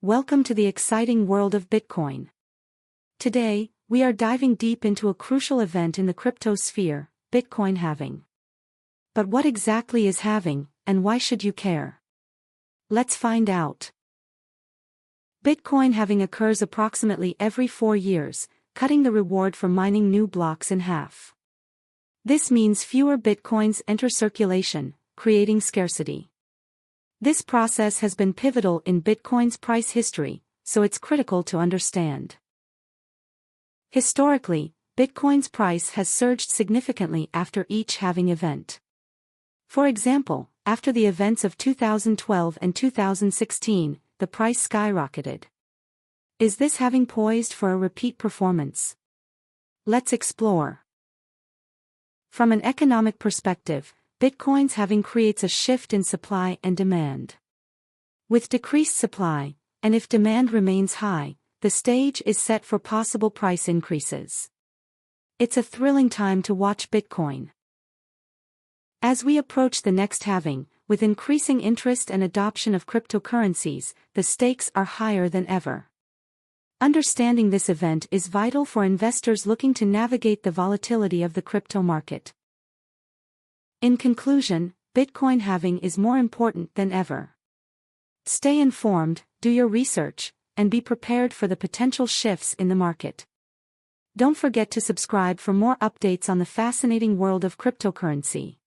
Welcome to the exciting world of Bitcoin. Today, we are diving deep into a crucial event in the crypto sphere, Bitcoin halving. But what exactly is halving, and why should you care? Let's find out. Bitcoin halving occurs approximately every 4 years, cutting the reward for mining new blocks in half. This means fewer Bitcoins enter circulation, creating scarcity. This process has been pivotal in Bitcoin's price history, so it's critical to understand. Historically, Bitcoin's price has surged significantly after each halving event. For example, after the events of 2012 and 2016, the price skyrocketed. Is this halving poised for a repeat performance? Let's explore. From an economic perspective, Bitcoin's halving creates a shift in supply and demand. With decreased supply, and if demand remains high, the stage is set for possible price increases. It's a thrilling time to watch Bitcoin. As we approach the next halving, with increasing interest and adoption of cryptocurrencies, the stakes are higher than ever. Understanding this event is vital for investors looking to navigate the volatility of the crypto market. In conclusion, Bitcoin halving is more important than ever. Stay informed, do your research, and be prepared for the potential shifts in the market. Don't forget to subscribe for more updates on the fascinating world of cryptocurrency.